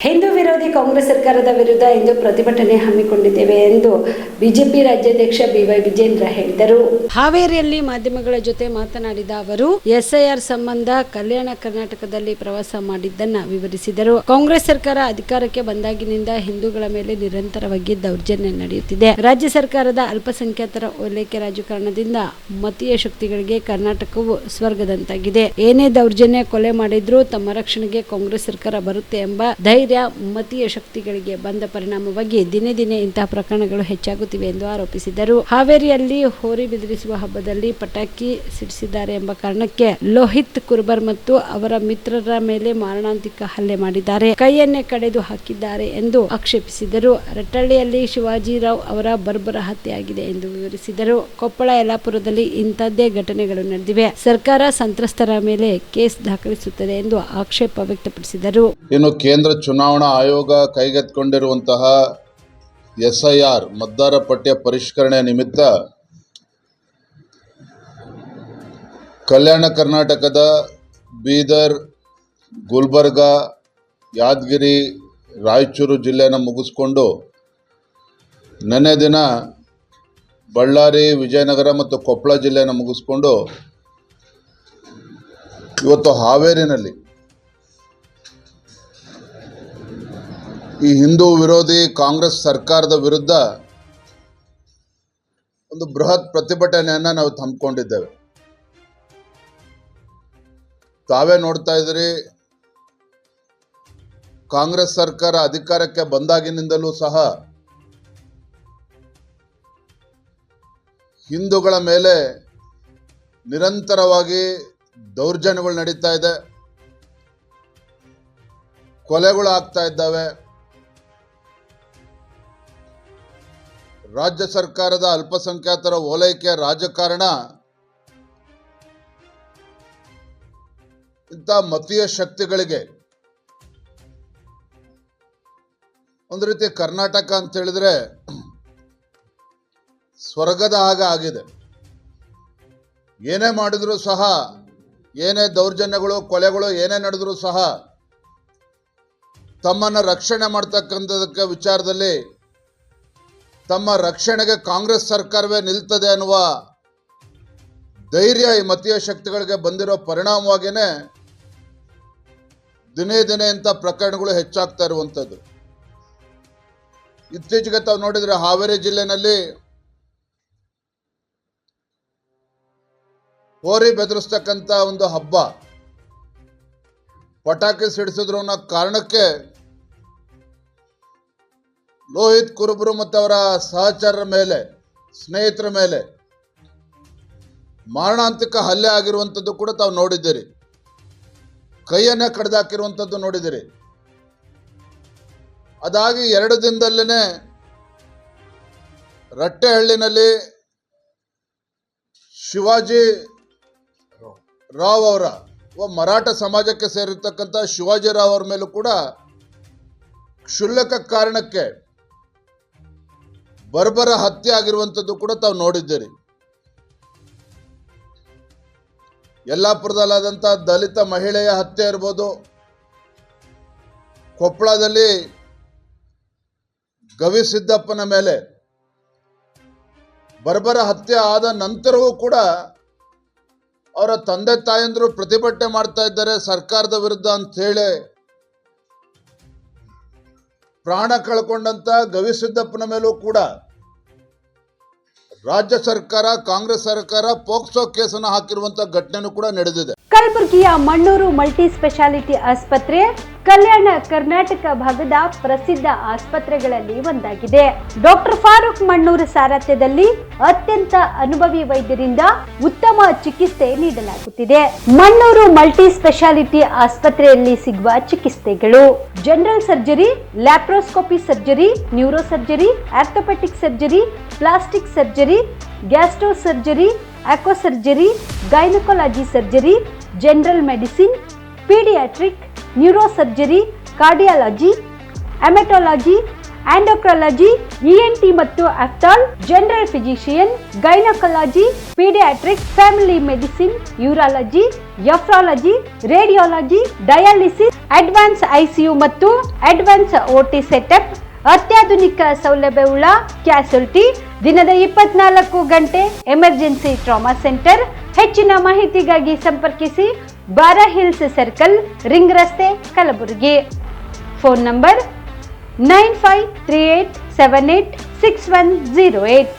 ಹಿಂದೂ ವಿರೋಧಿ ಕಾಂಗ್ರೆಸ್ ಸರ್ಕಾರದ ವಿರುದ್ಧ ಇಂದು ಪ್ರತಿಭಟನೆ ಹಮ್ಮಿಕೊಂಡಿದ್ದೇವೆ ಎಂದು ಬಿಜೆಪಿ ರಾಜ್ಯಾಧ್ಯಕ್ಷ ಬಿವೈ ವಿಜೇಂದ್ರ ಹೇಳಿದರು. ಹಾವೇರಿಯಲ್ಲಿ ಮಾಧ್ಯಮಗಳ ಜೊತೆ ಮಾತನಾಡಿದ ಅವರು ಎಸ್ಐಆರ್ ಸಂಬಂಧ ಕಲ್ಯಾಣ ಕರ್ನಾಟಕದಲ್ಲಿ ಪ್ರವಾಸ ಮಾಡಿದ್ದನ್ನ ವಿವರಿಸಿದರು. ಕಾಂಗ್ರೆಸ್ ಸರ್ಕಾರ ಅಧಿಕಾರಕ್ಕೆ ಬಂದಾಗಿನಿಂದ ಹಿಂದೂಗಳ ಮೇಲೆ ನಿರಂತರವಾಗಿ ದೌರ್ಜನ್ಯ ನಡೆಯುತ್ತಿದೆ. ರಾಜ್ಯ ಸರ್ಕಾರದ ಅಲ್ಪಸಂಖ್ಯಾತರ ಓಲೈಕೆ ರಾಜಕಾರಣದಿಂದ ಮತೀಯ ಶಕ್ತಿಗಳಿಗೆ ಕರ್ನಾಟಕವು ಸ್ವರ್ಗದಂತಾಗಿದೆ. ಏನೇ ದೌರ್ಜನ್ಯ ಕೊಲೆ ಮಾಡಿದ್ರೂ ತಮ್ಮ ರಕ್ಷಣೆಗೆ ಕಾಂಗ್ರೆಸ್ ಸರ್ಕಾರ ಬರುತ್ತೆ ಎಂಬ ಧೈರ್ಯ ಮತೀಯ ಶಕ್ತಿಗಳಿಗೆ ಬಂದ ಪರಿಣಾಮವಾಗಿ ದಿನೇ ದಿನೇ ಇಂತಹ ಪ್ರಕರಣಗಳು ಹೆಚ್ಚಾಗುತ್ತಿವೆ ಎಂದು ಆರೋಪಿಸಿದರು. ಹಾವೇರಿಯಲ್ಲಿ ಹೋರಿ ಬೆದರಿಸುವ ಹಬ್ಬದಲ್ಲಿ ಪಟಾಕಿ ಸಿಡಿಸಿದ್ದಾರೆ ಎಂಬ ಕಾರಣಕ್ಕೆ ಲೋಹಿತ್ ಕುರ್ಬರ್ ಮತ್ತು ಅವರ ಮಿತ್ರರ ಮೇಲೆ ಮಾರಣಾಂತಿಕ ಹಲ್ಲೆ ಮಾಡಿದ್ದಾರೆ, ಕೈಯನ್ನೇ ಕಡೆದು ಹಾಕಿದ್ದಾರೆ ಎಂದು ಆಕ್ಷೇಪಿಸಿದರು. ರಟ್ಟಳ್ಳಿಯಲ್ಲಿ ಶಿವಾಜಿರಾವ್ ಅವರ ಬರ್ಬರ ಹತ್ಯೆಯಾಗಿದೆ ಎಂದು ವಿವರಿಸಿದರು. ಕೊಪ್ಪಳ ಯಲ್ಲಾಪುರದಲ್ಲಿ ಇಂಥದ್ದೇ ಘಟನೆಗಳು ನಡೆದಿವೆ. ಸರ್ಕಾರ ಸಂತ್ರಸ್ತರ ಮೇಲೆ ಕೇಸ್ ದಾಖಲಿಸುತ್ತದೆ ಎಂದು ಆಕ್ಷೇಪ ವ್ಯಕ್ತಪಡಿಸಿದರು. ಇನ್ನು ಕೇಂದ್ರ ಚುನಾವಣಾ ಆಯೋಗ ಕೈಗೆತ್ತಿಕೊಂಡಿರುವಂತಹ ಎಸ್ಐಆರ್ ಮತದಾರ ಪಟ್ಟಿಯ ಪರಿಷ್ಕರಣೆ ನಿಮಿತ್ತ ಕಲ್ಯಾಣ ಕರ್ನಾಟಕದ ಬೀದರ್, ಗುಲ್ಬರ್ಗ, ಯಾದಗಿರಿ, ರಾಯಚೂರು ಜಿಲ್ಲೆಯನ್ನು ಮುಗಿಸ್ಕೊಂಡು ನೆನ್ನೆ ದಿನ ಬಳ್ಳಾರಿ, ವಿಜಯನಗರ ಮತ್ತು ಕೊಪ್ಪಳ ಜಿಲ್ಲೆಯನ್ನು ಮುಗಿಸ್ಕೊಂಡು ಇವತ್ತು ಹಾವೇರಿನಲ್ಲಿ ಈ ಹಿಂದೂ ವಿರೋಧಿ ಕಾಂಗ್ರೆಸ್ ಸರ್ಕಾರದ ವಿರುದ್ಧ ಒಂದು ಬೃಹತ್ ಪ್ರತಿಭಟನೆಯನ್ನು ನಾವು ಹಮ್ಮಿಕೊಂಡಿದ್ದೇವೆ. ತಾವೇ ನೋಡ್ತಾ ಇದ್ದೀರಿ, ಕಾಂಗ್ರೆಸ್ ಸರ್ಕಾರ ಅಧಿಕಾರಕ್ಕೆ ಬಂದಾಗಿನಿಂದಲೂ ಸಹ ಹಿಂದೂಗಳ ಮೇಲೆ ನಿರಂತರವಾಗಿ ದೌರ್ಜನ್ಯಗಳು ನಡೀತಾ ಇದೆ, ಕೊಲೆಗಳು ಆಗ್ತಾ ಇದ್ದಾವೆ. ರಾಜ್ಯ ಸರ್ಕಾರದ ಅಲ್ಪಸಂಖ್ಯಾತರ ಓಲೈಕೆ ರಾಜಕಾರಣ ಇಂಥ ಮತೀಯ ಶಕ್ತಿಗಳಿಗೆ ಒಂದು ರೀತಿ ಕರ್ನಾಟಕ ಅಂತ ಹೇಳಿದ್ರೆ ಸ್ವರ್ಗದ ಹಾಗೆ ಆಗಿದೆ. ಏನೇ ಮಾಡಿದರೂ ಸಹ, ಏನೇ ದೌರ್ಜನ್ಯಗಳು, ಕೊಲೆಗಳು ಏನೇ ನಡೆದರೂ ಸಹ ತಮ್ಮನ್ನು ರಕ್ಷಣೆ ಮಾಡ್ತಕ್ಕಂಥದಕ್ಕೆ ವಿಚಾರದಲ್ಲಿ ತಮ್ಮ ರಕ್ಷಣೆಗೆ ಕಾಂಗ್ರೆಸ್ ಸರ್ಕಾರವೇ ನಿಲ್ತದೆ ಅನ್ನುವ ಧೈರ್ಯ ಈ ಮತೀಯ ಶಕ್ತಿಗಳಿಗೆ ಬಂದಿರೋ ಪರಿಣಾಮವಾಗಿಯೇ ದಿನೇ ದಿನೇ ಇಂಥ ಪ್ರಕರಣಗಳು ಹೆಚ್ಚಾಗ್ತಾ ಇರುವಂಥದ್ದು. ಇತ್ತೀಚೆಗೆ ತಾವು ನೋಡಿದರೆ ಹಾವೇರಿ ಜಿಲ್ಲೆನಲ್ಲಿ ಹೋರಿ ಬೆದರಿಸ್ತಕ್ಕಂಥ ಒಂದು ಹಬ್ಬ, ಪಟಾಕಿ ಸಿಡಿಸಿದ್ರು ಅನ್ನೋ ಕಾರಣಕ್ಕೆ ಲೋಹಿತ್ ಕುರುಬರು ಮತ್ತು ಅವರ ಸಹಚರರ ಮೇಲೆ, ಸ್ನೇಹಿತರ ಮೇಲೆ ಮಾರಣಾಂತಿಕ ಹಲ್ಲೆ ಆಗಿರುವಂಥದ್ದು ಕೂಡ ತಾವು ನೋಡಿದ್ದೀರಿ. ಕೈಯನ್ನೇ ಕಡ್ದಾಕಿರುವಂಥದ್ದು ನೋಡಿದ್ದೀರಿ. ಅದಾಗಿ 2 ದಿನದಲ್ಲೇ ರಟ್ಟೆಹಳ್ಳಿನಲ್ಲಿ ಶಿವಾಜಿ ರಾವ್ ಅವರ ಮರಾಠ ಸಮಾಜಕ್ಕೆ ಸೇರಿರ್ತಕ್ಕಂಥ ಶಿವಾಜಿರಾವ್ ಅವರ ಮೇಲೂ ಕೂಡ ಕ್ಷುಲ್ಲಕ ಕಾರಣಕ್ಕೆ ಬರ್ಬರ ಹತ್ಯೆ ಆಗಿರುವಂಥದ್ದು ಕೂಡ ತಾವು ನೋಡಿದ್ದೀರಿ. ಯಲ್ಲಾಪುರದಲ್ಲಾದಂಥ ದಲಿತ ಮಹಿಳೆಯ ಹತ್ಯೆ ಇರ್ಬೋದು, ಕೊಪ್ಪಳದಲ್ಲಿ ಗವಿಸಿದ್ದಪ್ಪನ ಮೇಲೆ ಬರ್ಬರ ಹತ್ಯೆ ಆದ ನಂತರವೂ ಕೂಡ ಅವರ ತಂದೆ ತಾಯಂದಿರು ಪ್ರತಿಭಟನೆ ಮಾಡ್ತಾ ಇದ್ದಾರೆ ಸರ್ಕಾರದ ವಿರುದ್ಧ ಅಂತ ಹೇಳಿ. ಪ್ರಾಣ ಕಳ್ಕೊಂಡಂತ ಗವಿಸಿದ್ದಪ್ಪನ ಮೇಲೂ ಕೂಡ ರಾಜ್ಯ ಸರ್ಕಾರ, ಕಾಂಗ್ರೆಸ್ ಸರ್ಕಾರ ಪೋಕ್ಸೋ ಕೇಸನ್ನು ಹಾಕಿರುವಂತಹ ಘಟನೆನೂ ಕೂಡ ನಡೆದಿದೆ. ಕಲಬುರಗಿಯ ಮಣ್ಣೂರು ಮಲ್ಟಿ ಸ್ಪೆಷಾಲಿಟಿ ಆಸ್ಪತ್ರೆ ಕಲ್ಯಾಣ ಕರ್ನಾಟಕ ಭಾಗದ ಪ್ರಸಿದ್ಧ ಆಸ್ಪತ್ರೆಗಳಲ್ಲಿ ಒಂದಾಗಿದೆ. ಡಾಕ್ಟರ್ ಫಾರೂಕ್ ಮಣ್ಣೂರು ಸಾರಥ್ಯದಲ್ಲಿ ಅತ್ಯಂತ ಅನುಭವಿ ವೈದ್ಯರಿಂದ ಉತ್ತಮ ಚಿಕಿತ್ಸೆ ನೀಡಲಾಗುತ್ತಿದೆ. ಮಣ್ಣೂರು ಮಲ್ಟಿ ಸ್ಪೆಷಾಲಿಟಿ ಆಸ್ಪತ್ರೆಯಲ್ಲಿ ಸಿಗುವ ಚಿಕಿತ್ಸೆಗಳು: general surgery, laparoscopy surgery, neuro surgery, orthopaedic surgery, plastic surgery, gastro surgery, aqua surgery, gynaecology surgery, general medicine, paediatric, neuro surgery, cardiology, haematology, endocrinology, ENT ಮತ್ತು ophthal, general physician, gynaecology, paediatric, family medicine, urology, nephrology, radiology, dialysis, advance ICU ಮತ್ತು advance OT setup, ಅತ್ಯಾಧುನಿಕ ಸೌಲಭ್ಯವುಳ್ಳ ಕ್ಯಾಸುಲಿಟಿ, ದಿನದ 24 ಗಂಟೆ emergency trauma centre. ಹೆಚ್ಚಿನ ಮಾಹಿತಿಗಾಗಿ ಸಂಪರ್ಕಿಸಿ ಬಾರಾ hills circle, ring ರಸ್ತೆ, ಕಲಬುರಗಿ. Phone number 9538786108.